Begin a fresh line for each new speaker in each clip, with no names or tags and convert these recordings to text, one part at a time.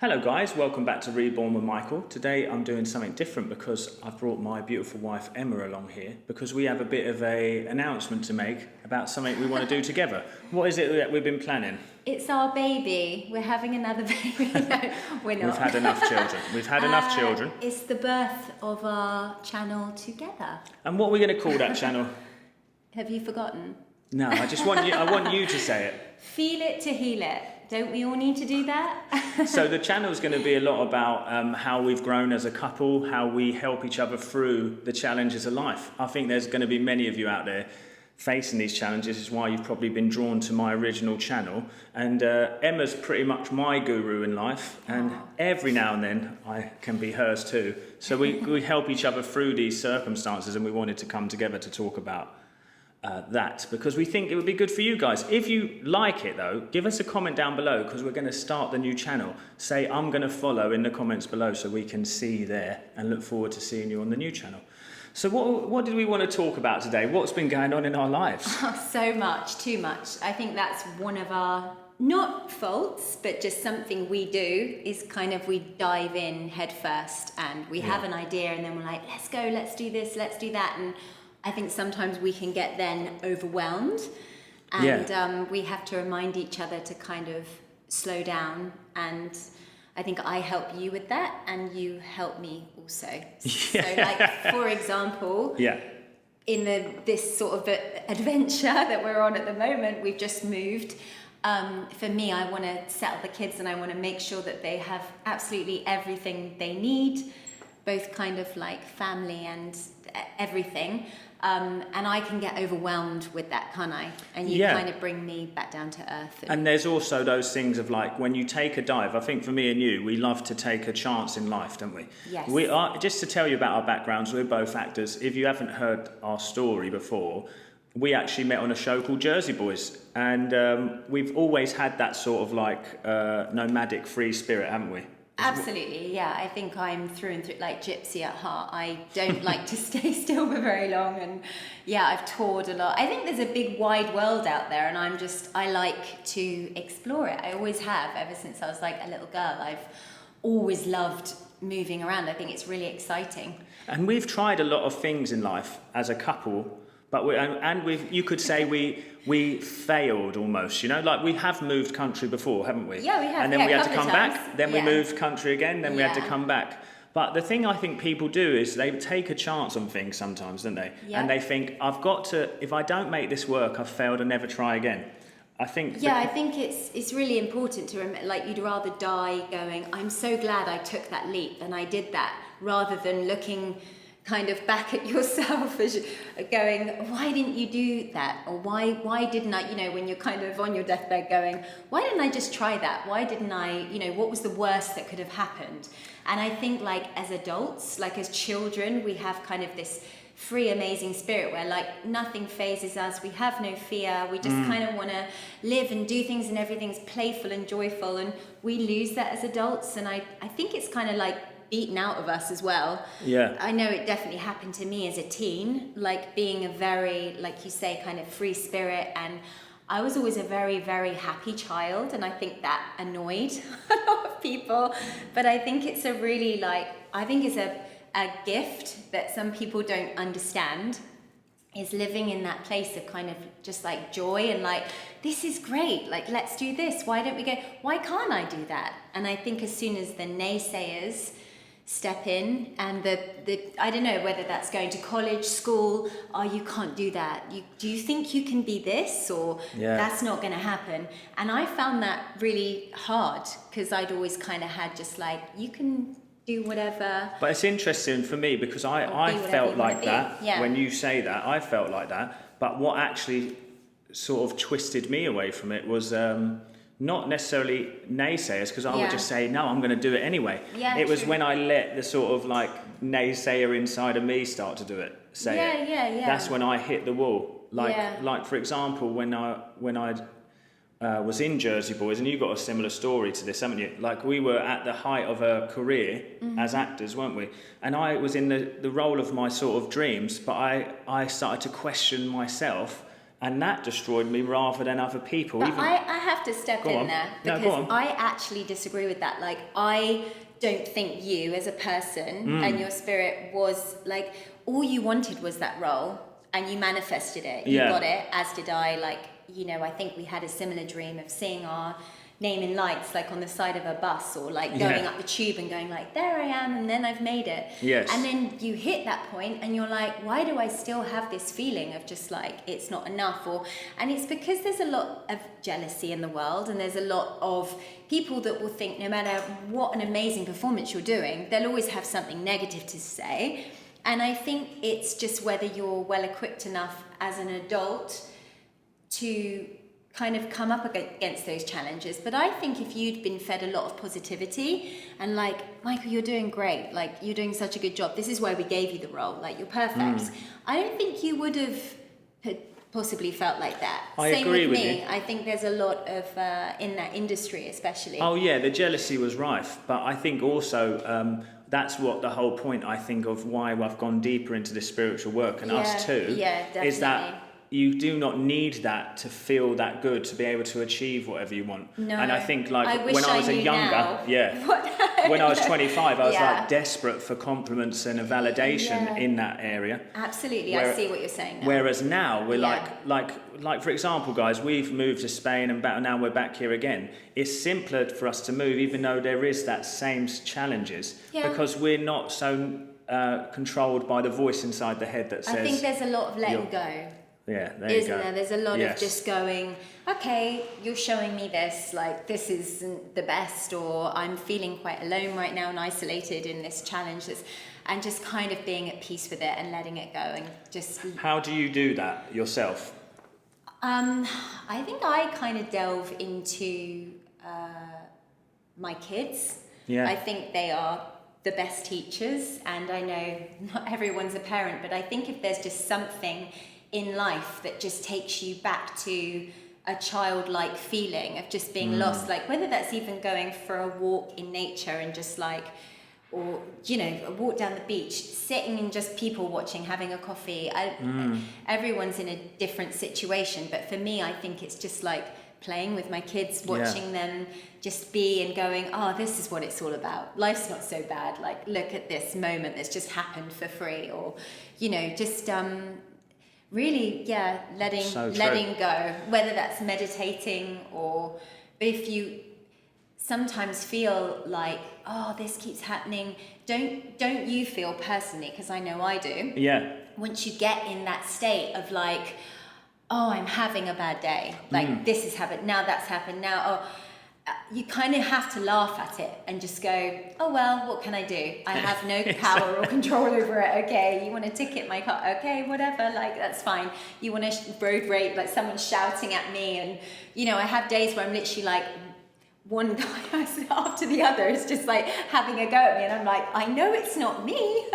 Hello guys, welcome back to Reborn with Michael. Today I'm doing something different because I've brought my beautiful wife Emma along here because we have a bit of an announcement to make about something we want to do together. What is it that we've been planning?
It's our baby. We're having another baby. No, we're not.
We've had enough children. We've had enough children.
It's the birth of our channel together.
And what are we going to call that channel?
Have you forgotten?
No, I want you to say it.
Feel it to heal it. Don't we all need to do that?
So the channel is going to be a lot about how we've grown as a couple, how we help each other through the challenges of life. I think there's going to be many of you out there facing these challenges. Is why you've probably been drawn to my original channel. And Emma's pretty much my guru in life, and every now and then I can be hers too. So we help each other through these circumstances, and we wanted to come together to talk about that because we think it would be good for you guys. If you like it though, give us a comment down below because we're going to start the new channel. Say I'm going to follow in the comments below so we can see there and look forward to seeing you on the new channel. So what did we want to talk about today? What's been going on in our lives?
Oh, so much, too much. I think that's one of our, not faults, but just something we do is kind of we dive in head first and we have an idea and then we're like, let's go, let's do this, let's do that. And I think sometimes we can get then overwhelmed and we have to remind each other to kind of slow down, and I think I help you with that and you help me also. So like, for example, in this sort of adventure that we're on at the moment, we've just moved. For me, I want to settle the kids and I want to make sure that they have absolutely everything they need, both kind of like family and everything. And I can get overwhelmed with that, can't I? And you kind of bring me back down to earth.
And there's also those things of like when you take a dive. I think for me and you, we love to take a chance in life, don't we?
Yes.
We are, just to tell you about our backgrounds, we're both actors. If you haven't heard our story before, we actually met on a show called Jersey Boys. And we've always had that sort of like nomadic free spirit, haven't we?
Absolutely, yeah. I think I'm through and through like gypsy at heart. I don't like to stay still for very long, and yeah, I've toured a lot. I think there's a big wide world out there, and I like to explore it. I always have, ever since I was like a little girl. I've always loved moving around. I think it's really exciting.
And we've tried a lot of things in life as a couple, but you could say we failed almost, you know, like we have moved country before, haven't we?
Yeah, we have.
And then we had to come
times.
back, then we moved country again, then we had to come back. But the thing I think people do is they take a chance on things sometimes, don't they?
Yeah.
And they think, I've got to, if I don't make this work, I've failed and never try again. I think...
Yeah, I think it's really important to remember, like you'd rather die going, I'm so glad I took that leap and I did that, rather than looking kind of back at yourself as going, why didn't you do that? Or why didn't I, you know, when you're kind of on your deathbed going, why didn't I just try that? Why didn't I, you know, what was the worst that could have happened? And I think like as adults, like as children, we have kind of this free, amazing spirit where like nothing phases us. We have no fear. We just kind of want to live and do things and everything's playful and joyful. And we lose that as adults. And I think it's kind of like beaten out of us as well.
Yeah.
I know it definitely happened to me as a teen, like being a very, like you say, kind of free spirit, and I was always a very, very happy child, and I think that annoyed a lot of people, but I think it's a really like, I think it's a gift that some people don't understand, is living in that place of kind of just like joy and like, this is great, like let's do this, why don't we go, why can't I do that? And I think as soon as the naysayers step in and the I don't know whether that's going to college, school, oh you can't do that, do you think you can be this, or that's not going to happen. And I found that really hard because I'd always kind of had just like, you can do whatever.
But it's interesting for me because I felt like that when you say that, I felt like that, but what actually sort of twisted me away from it was not necessarily naysayers, because I would just say, no, I'm going to do it anyway. Yeah, it was when I let the sort of like naysayer inside of me start to do it, That's when I hit the wall. Like for example, when I was in Jersey Boys, and you got a similar story to this, haven't you? Like we were at the height of a career as actors, weren't we? And I was in the role of my sort of dreams, but I started to question myself and that destroyed me rather than other people.
But
Even
I have to step in there
No,
because
go on.
I actually disagree with that. Like, I don't think you as a person and your spirit was like, all you wanted was that role and you manifested it. You got it, as did I. Like, you know, I think we had a similar dream of seeing our name in lights, like on the side of a bus, or like going up the tube and going like, there I am, and then I've made it.
Yes.
And then you hit that point and you're like, why do I still have this feeling of just like, it's not enough? And it's because there's a lot of jealousy in the world, and there's a lot of people that will think no matter what an amazing performance you're doing, they'll always have something negative to say. And I think it's just whether you're well equipped enough as an adult to kind of come up against those challenges. But I think if you'd been fed a lot of positivity and like, Michael, you're doing great, like you're doing such a good job, this is why we gave you the role, like you're perfect, I don't think you would have possibly felt like that.
I agree with
me.
you.
I think there's a lot of in that industry especially.
Oh yeah, the jealousy was rife, but I think also that's what the whole point, I think, of why I've gone deeper into the spiritual work, and us too, is that you do not need that to feel that good to be able to achieve whatever you want.
No.
And I think like
I wish
when I was
I
a
knew
younger,
now.
when I was 25, I was
Yeah.
like desperate for compliments and a validation in that area.
Absolutely, I see what you're saying now.
Whereas now we're
Yeah.
like for example, guys, we've moved to Spain and now we're back here again. It's simpler for us to move, even though there is that same challenges, because we're not so controlled by the voice inside the head that says.
I think there's a lot of letting go.
Yeah, there you go.
Isn't there? There's a lot of just going, okay, you're showing me this, like this isn't the best, or I'm feeling quite alone right now and isolated in this challenge, and just kind of being at peace with it and letting it go and just.
How do you do that yourself?
I think I kind of delve into my kids.
Yeah.
I think they are the best teachers, and I know not everyone's a parent, but I think if there's just something in life that just takes you back to a childlike feeling of just being lost, like whether that's even going for a walk in nature and just like, or you know, a walk down the beach, sitting and just people watching, having a coffee. Everyone's in a different situation, but for me, I think it's just like playing with my kids, watching them just be and going, oh, this is what it's all about. Life's not so bad. Like, look at this moment that's just happened for free, or you know, just really, letting go, whether that's meditating or, but if you sometimes feel like, oh, this keeps happening, don't you feel personally, because I know I do.
Yeah.
Once you get in that state of like, oh, I'm having a bad day, like this has happened, now that's happened, now, you kind of have to laugh at it and just go, oh well, what can I do? I have no power or control over it. Okay, you want to ticket my car? Okay, whatever, like that's fine. You want to road rage, like someone's shouting at me, and you know, I have days where I'm literally like, one guy after the other is just like having a go at me, and I'm like, I know it's not me.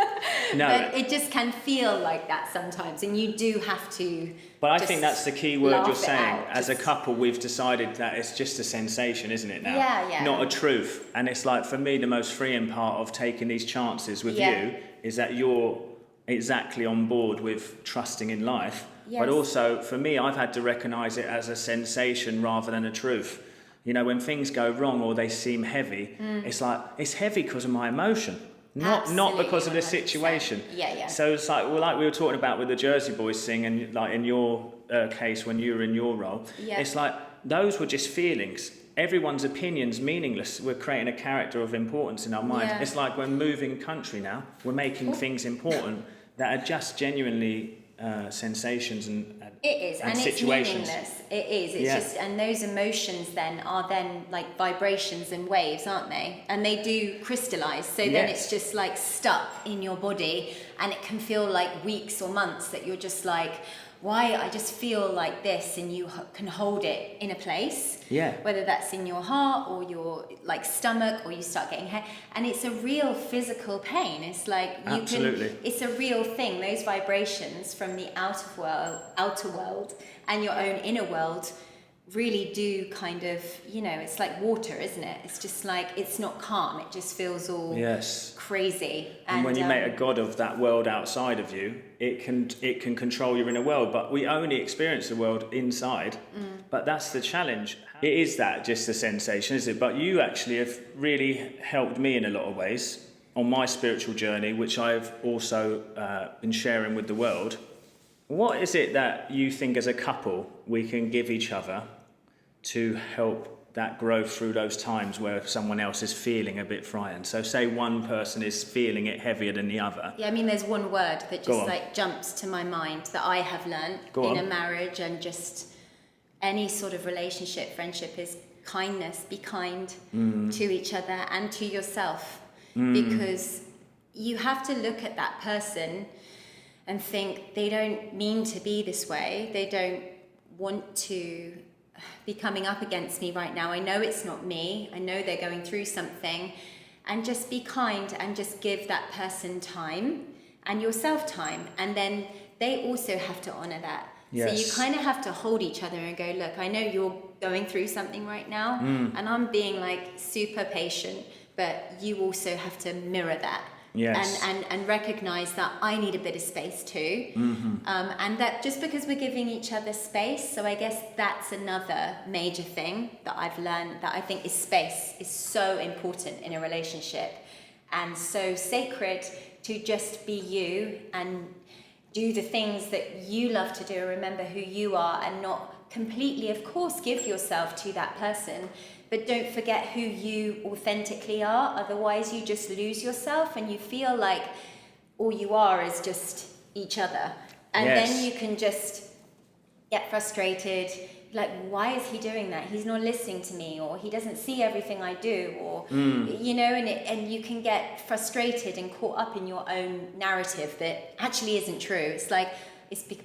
No.
But it just can feel like that sometimes, and you do have to.
But I think that's the key word
laugh
you're
it
saying.
out,
As a couple, we've decided that it's just a sensation, isn't it now?
Yeah.
Not a truth. And it's like, for me, the most freeing part of taking these chances with you is that you're exactly on board with trusting in life.
Yes.
But also, for me, I've had to recognise it as a sensation rather than a truth. You know, when things go wrong or they seem heavy, it's like, it's heavy because of my emotion. Not because of the
100%.
situation.
Yeah.
So it's like, well, like we were talking about with the Jersey Boys thing, and like in your case when you were in your role, it's like those were just feelings. Everyone's opinion's meaningless. We're creating a character of importance in our mind.
Yeah.
It's like we're moving country now. We're making things important that are just genuinely sensations and
it is, and
situations.
it's meaningless. It is. It's just, and those emotions then are then like vibrations and waves, aren't they? And they do crystallize. So then it's just like stuck in your body, and it can feel like weeks or months that you're just like, why? I just feel like this, and you can hold it in a place.
Yeah.
Whether that's in your heart or your like stomach, or you start getting head, and it's a real physical pain. It's like you can. It's a real thing. Those vibrations from the outer world and your own inner world really do kind of, you know, it's like water, isn't it? It's just like, it's not calm. It just feels all
Yes.
crazy.
And when you make a god of that world outside of you, it can control your inner world. But we only experience the world inside. But that's the challenge. It is that just a sensation, is it? But you actually have really helped me in a lot of ways on my spiritual journey, which I've also been sharing with the world. What is it that you think as a couple we can give each other to help that growth through those times where someone else is feeling a bit frightened? So say one person is feeling it heavier than the other.
Yeah, I mean, there's one word that just like jumps to my mind that I have learned in a marriage and just any sort of relationship, friendship, is kindness. Be kind to each other and to yourself, because you have to look at that person and think they don't mean to be this way. They don't want to be coming up against me right now. I know it's not me. I know they're going through something. And just be kind and just give that person time and yourself time. And then they also have to honor that.
Yes.
So you kind of have to hold each other and go, look, I know you're going through something right now, and I'm being like super patient, but you also have to mirror that.
Yes.
And recognize that I need a bit of space too. And that just because we're giving each other space, so I guess that's another major thing that I've learned, that I think is space is so important in a relationship and so sacred, to just be you and do the things that you love to do, remember who you are, and not completely, of course, give yourself to that person, but don't forget who you authentically are. Otherwise you just lose yourself and you feel like all you are is just each other. And then you can just get frustrated, like, why is he doing that? He's not listening to me, or he doesn't see everything I do, or you know, and you can get frustrated and caught up in your own narrative that actually isn't true. It's like,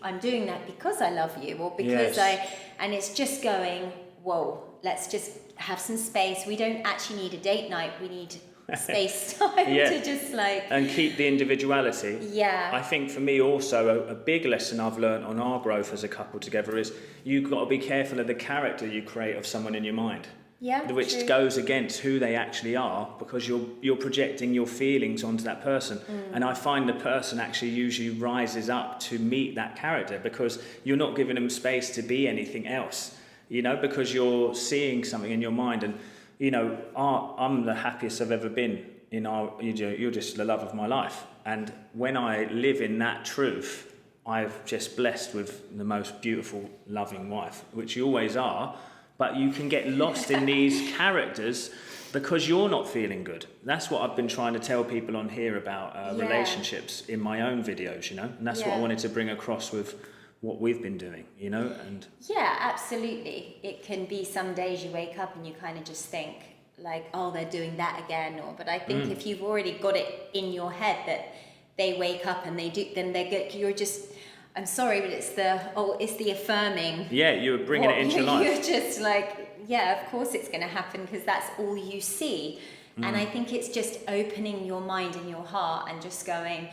I'm doing that because I love you, or because and it's just going, whoa, let's just have some space. We don't actually need a date night. We need space time to just like...
And keep the individuality.
Yeah.
I think for me also, a big lesson I've learned on our growth as a couple together is you've got to be careful of the character you create of someone in your mind.
Yeah,
which
true.
goes against who they actually are, because you're projecting your feelings onto that person. And I find the person actually usually rises up to meet that character, because you're not giving them space to be anything else, you know, because you're seeing something in your mind. And you know, I'm the happiest I've ever been in you're just the love of my life. And when I live in that truth, I've just blessed with the most beautiful, loving wife, which you always are. But you can get lost in these characters because you're not feeling good. That's what I've been trying to tell people on here about relationships in my own videos, you know. And that's what I wanted to bring across with what we've been doing, you know. And
yeah, absolutely. It can be some days you wake up and you kind of just think like, oh, they're doing that again. But I think if you've already got it in your head that they wake up and they do, then they're good. You're just... I'm sorry, but it's the affirming.
Yeah, you're bringing it into your life.
You're just like, yeah, of course it's going to happen, because that's all you see. And I think it's just opening your mind and your heart and just going,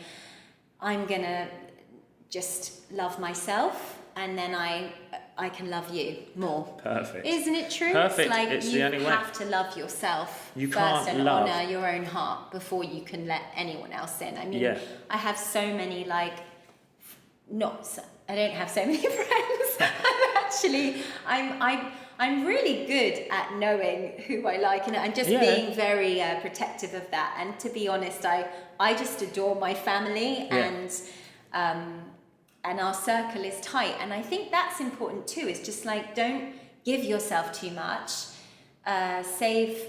I'm going to just love myself, and then I can love you more.
Perfect.
Isn't it true?
Perfect.
It's like
it's
you
the only way.
have to love yourself
You
first
can't
and
love.
honor your own heart before you can let anyone else in. I mean, I have so many I don't have so many friends. I'm really good at knowing who I like and just being very protective of that. And to be honest, I just adore my family and our circle is tight. And I think that's important too. It's just like, don't give yourself too much. Save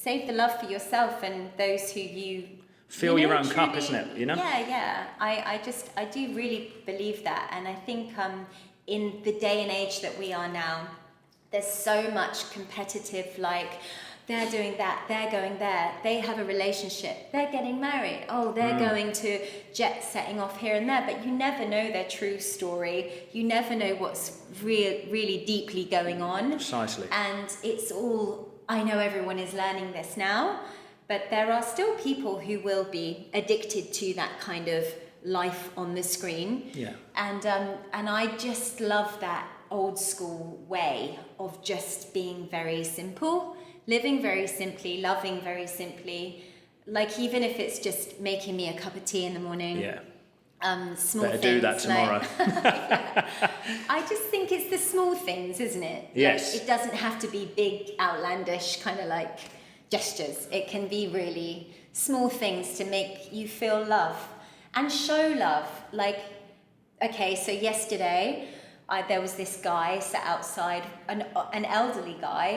the love for yourself and those who you
Fill your own cup, isn't it? You know?
Yeah. I do really believe that. And I think in the day and age that we are now, there's so much competitive, like, they're doing that, they're going there, they have a relationship, they're getting married, they're going to jet setting off here and there, but you never know their true story. You never know what's really deeply going on.
Precisely.
And it's all, I know everyone is learning this now, but there are still people who will be addicted to that kind of life on the screen.
Yeah.
And I just love that old school way of just being very simple, living very simply, loving very simply. Like, even if it's just making me a cup of tea in the morning.
Yeah.
Small
Better
things.
do that tomorrow.
Yeah. I just think it's the small things, isn't it?
Yes.
Like, it doesn't have to be big, outlandish kind of like gestures. It can be really small things to make you feel love and show love. Like, okay, so yesterday there was this guy sat outside, an elderly guy,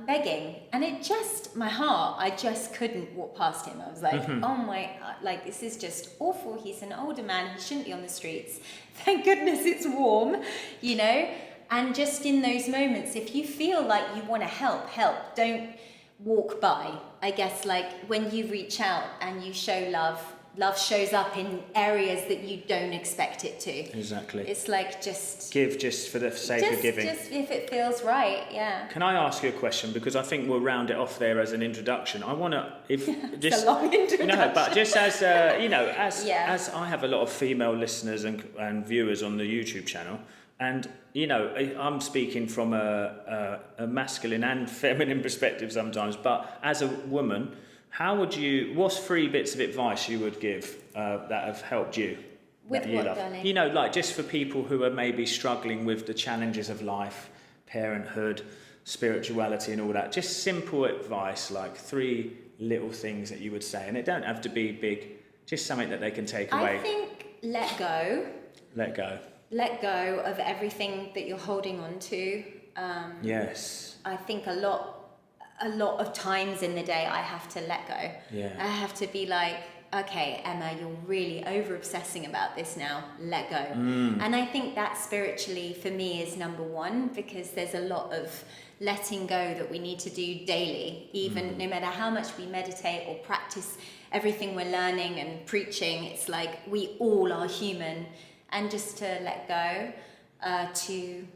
begging, and it just, my heart, I just couldn't walk past him. I was like, oh my, like, this is just awful. He's an older man. He shouldn't be on the streets. Thank goodness it's warm, you know? And just in those moments, if you feel like you want to help. Don't walk by. I guess, like, when you reach out and you show love, love shows up in areas that you don't expect it to.
Exactly.
It's like, just
give just for the sake of giving.
Just if it feels right, yeah.
Can I ask you a question? Because I think we'll round it off there as an introduction. I want to, if just
a long introduction.
No, but just as you know, as I have a lot of female listeners and viewers on the YouTube channel, and you know, I'm speaking from a masculine and feminine perspective sometimes. But as a woman, what's 3 bits of advice you would give that have helped you?
With what, darling?
You know, like, just for people who are maybe struggling with the challenges of life, parenthood, spirituality and all that. Just simple advice, like 3 little things that you would say. And it don't have to be big, just something that they can take away.
I think let go.
Let go.
Let go of everything that you're holding on to.
Yes.
I think a lot of times in the day I have to let go.
Yeah.
I have to be like, okay, Emma, you're really over obsessing about this now. Let go. And I think that spiritually for me is number 1, because there's a lot of letting go that we need to do daily, even no matter how much we meditate or practice everything we're learning and preaching. It's like we all are human, and just to let go, to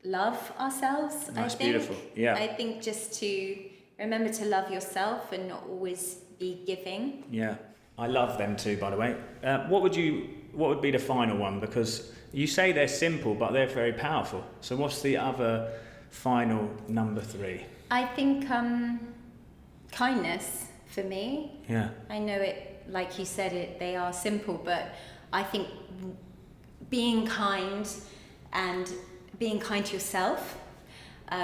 love ourselves.
That's
I think.
beautiful. Yeah.
I think just to remember to love yourself and not always be giving.
Yeah. I love them too, by the way. What would be the final one? Because you say they're simple, but they're very powerful. So what's the other final number 3?
I think kindness for me.
Yeah.
I know it, like you said, they are simple, but I think being kind and being kind to yourself,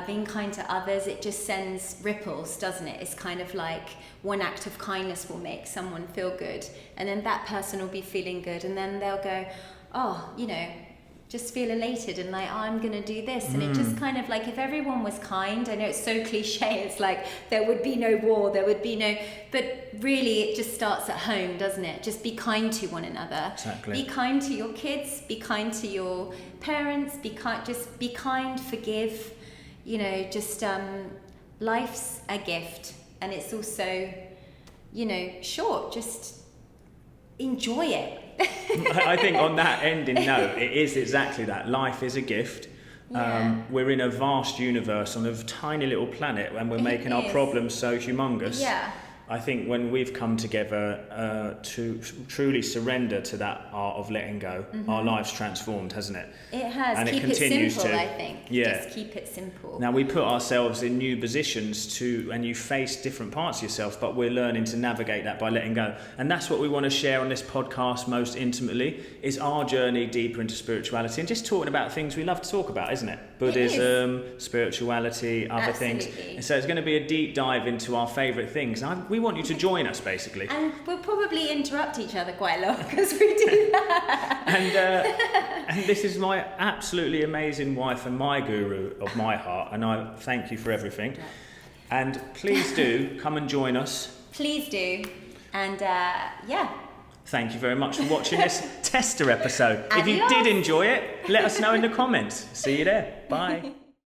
being kind to others, it just sends ripples, doesn't it? It's kind of like one act of kindness will make someone feel good, and then that person will be feeling good, and then they'll go, oh, you know, just feel elated and like, oh, I'm gonna do this. And it just kind of like, if everyone was kind, I know it's so cliche, it's like there would be no war, there would be no, but really it just starts at home, doesn't it? Just be kind to one another.
Exactly.
Be kind to your kids, be kind to your parents, just be kind, forgive, you know, just life's a gift, and it's also, you know, short, just enjoy it.
I think on that ending note, it is exactly that. Life is a gift.
Yeah.
We're in a vast universe on a tiny little planet, and we're making our problems so humongous.
Yeah.
I think when we've come together to truly surrender to that art of letting go, our life's transformed, hasn't it?
It has.
And
Keep
it continues
simple,
to.
I think.
Yeah.
Just keep it simple.
Now we put ourselves in new positions and you face different parts of yourself, but we're learning to navigate that by letting go. And that's what we want to share on this podcast most intimately, is our journey deeper into spirituality and just talking about things we love to talk about, isn't it? Buddhism, spirituality, other things. And so it's going to be a deep dive into our favourite things. And we want you to join us, basically.
And we'll probably interrupt each other quite a lot because we do that.
And this is my absolutely amazing wife and my guru of my heart, and I thank you for everything. And please do come and join us.
Please do. And yeah.
Thank you very much for watching this tester episode. If you
Adios.
did enjoy it, let us know in the comments. See you there. Bye.